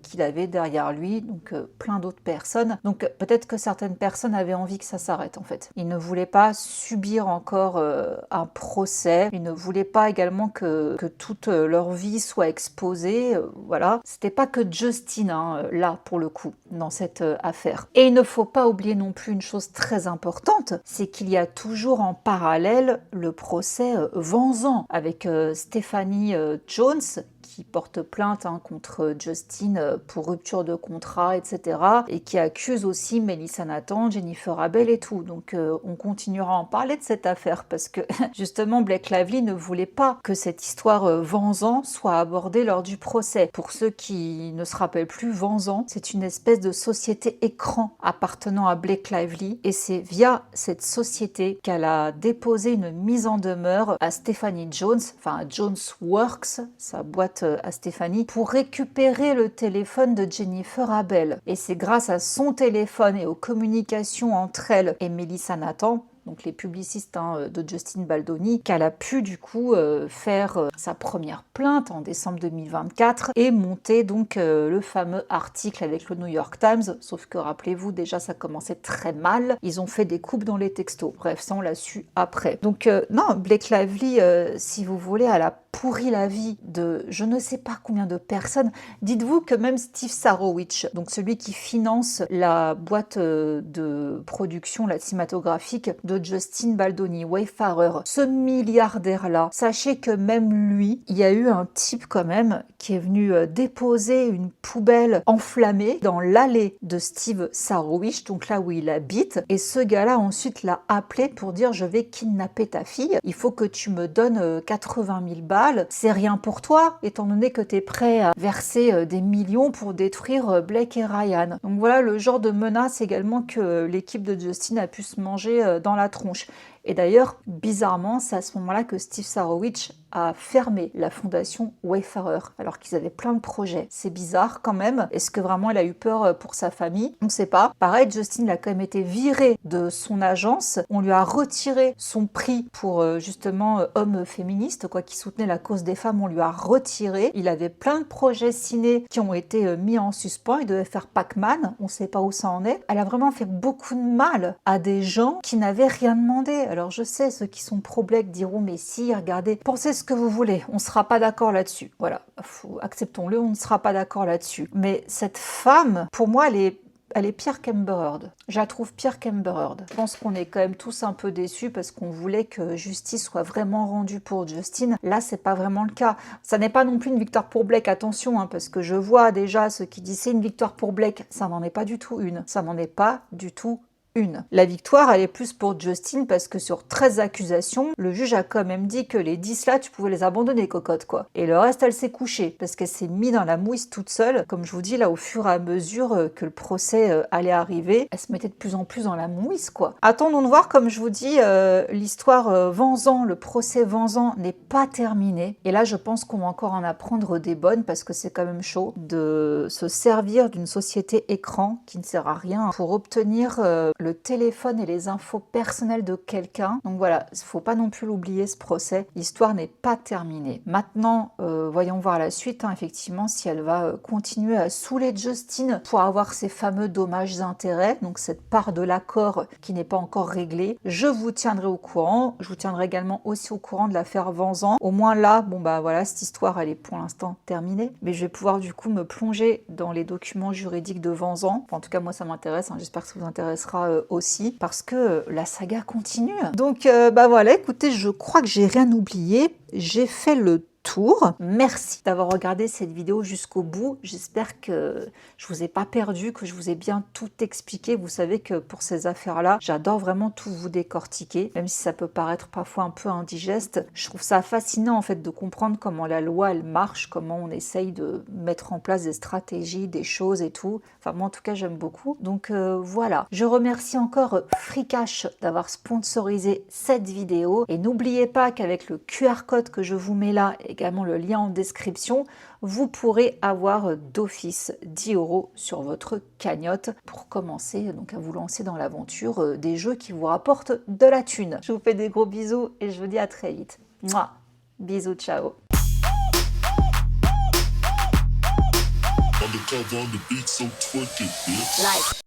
qu'il avait derrière lui, donc plein d'autres personnes. Donc peut-être que certaines personnes avaient envie que ça s'arrête en fait. Ils ne voulaient pas subir encore un procès, ils ne voulaient pas également que toute leur vie soit exposée, voilà. C'était pas que Justin, là pour le coup, dans cette affaire. Et il ne faut pas oublier non plus une chose très importante, c'est qu'il y a toujours en parallèle le procès Vanzant avec Stephanie Jones, qui porte plainte contre Justin pour rupture de contrat, etc. et qui accuse aussi Melissa Nathan, Jennifer Abel et tout. Donc on continuera à en parler de cette affaire parce que justement Blake Lively ne voulait pas que cette histoire Vanzant soit abordée lors du procès. Pour ceux qui ne se rappellent plus, Vanzant, c'est une espèce de société écran appartenant à Blake Lively et c'est via cette société qu'elle a déposé une mise en demeure à Stephanie Jones, enfin à Jones Works, sa boîte à Stéphanie, pour récupérer le téléphone de Jennifer Abel. Et c'est grâce à son téléphone et aux communications entre elle et Melissa Nathan, donc les publicistes de Justin Baldoni, qu'elle a pu du coup faire sa première plainte en décembre 2024 et monter donc le fameux article avec le New York Times, sauf que rappelez-vous déjà ça commençait très mal, ils ont fait des coupes dans les textos, bref ça on l'a su après. Donc non, Blake Lively, si vous voulez, elle a pourri la vie de je ne sais pas combien de personnes. Dites-vous que même Steve Sarowitch, donc celui qui finance la boîte de production cinématographique de Justin Baldoni, Wayfarer, ce milliardaire-là, sachez que même lui, il y a eu un type quand même qui est venu déposer une poubelle enflammée dans l'allée de Steve Sarowitch, donc là où il habite, et ce gars-là ensuite l'a appelé pour dire je vais kidnapper ta fille, il faut que tu me donnes 80 000 balles, c'est rien pour toi, étant donné que tu es prêt à verser des millions pour détruire Blake et Ryan. Donc voilà le genre de menace également que l'équipe de Justin a pu se manger dans la tronche. Et d'ailleurs, bizarrement, c'est à ce moment-là que Steve Sarowitch a fermé la fondation Wayfarer alors qu'ils avaient plein de projets. C'est bizarre quand même. Est-ce que vraiment elle a eu peur pour sa famille? On ne sait pas. Pareil, Justin a quand même été viré de son agence. On lui a retiré son prix pour justement homme féministe, quoi, qui soutenait la cause des femmes. On lui a retiré. Il avait plein de projets ciné qui ont été mis en suspens. Il devait faire Pac-Man. On ne sait pas où ça en est. Elle a vraiment fait beaucoup de mal à des gens qui n'avaient rien demandé. Alors je sais, ceux qui sont pro-black diront mais si, regardez, pensez ce que vous voulez, on ne sera pas d'accord là-dessus. Voilà, acceptons-le, on ne sera pas d'accord là-dessus. Mais cette femme, pour moi, elle est pire qu'Amber Heard. Je la trouve pire qu'Amber Heard. Je pense qu'on est quand même tous un peu déçus parce qu'on voulait que justice soit vraiment rendue pour Justin. Là, c'est pas vraiment le cas. Ça n'est pas non plus une victoire pour Blake, attention, hein, parce que je vois déjà ceux qui disent c'est une victoire pour Blake. Ça n'en est pas du tout une. Ça n'en est pas du tout une. La victoire, elle est plus pour Justin parce que sur 13 accusations, le juge a quand même dit que les 10 là, tu pouvais les abandonner, cocotte, quoi. Et le reste, elle s'est couchée parce qu'elle s'est mise dans la mouise toute seule. Comme je vous dis, là, au fur et à mesure que le procès allait arriver, elle se mettait de plus en plus dans la mouise, quoi. Attendons de voir, comme je vous dis, l'histoire Vanzan, le procès Vanzan n'est pas terminé. Et là, je pense qu'on va encore en apprendre des bonnes parce que c'est quand même chaud de se servir d'une société écran qui ne sert à rien pour obtenir le téléphone et les infos personnelles de quelqu'un. Donc voilà, il ne faut pas non plus l'oublier, ce procès. L'histoire n'est pas terminée. Maintenant, voyons voir la suite, hein, effectivement, si elle va continuer à saouler Justin pour avoir ces fameux dommages-intérêts, donc cette part de l'accord qui n'est pas encore réglée. Je vous tiendrai au courant. Je vous tiendrai également aussi au courant de l'affaire Vanzan. Au moins là, bon bah voilà, cette histoire, elle est pour l'instant terminée. Mais je vais pouvoir du coup me plonger dans les documents juridiques de Vanzan. Enfin, en tout cas, moi, ça m'intéresse. Hein. J'espère que ça vous intéressera aussi parce que la saga continue. Donc bah voilà, écoutez, je crois que j'ai rien oublié. J'ai fait le tour. Merci d'avoir regardé cette vidéo jusqu'au bout. J'espère que je vous ai pas perdu, que je vous ai bien tout expliqué. Vous savez que pour ces affaires-là, j'adore vraiment tout vous décortiquer, même si ça peut paraître parfois un peu indigeste. Je trouve ça fascinant en fait de comprendre comment la loi elle marche, comment on essaye de mettre en place des stratégies, des choses et tout. Enfin moi en tout cas j'aime beaucoup. Donc voilà. Je remercie encore Freecash d'avoir sponsorisé cette vidéo et n'oubliez pas qu'avec le QR code que je vous mets là, également le lien en description, vous pourrez avoir d'office 10 € sur votre cagnotte pour commencer donc à vous lancer dans l'aventure des jeux qui vous rapportent de la thune. Je vous fais des gros bisous et je vous dis à très vite. Mouah. Bisous, ciao. Undercover on the beat, so twerk it, bitch. Like.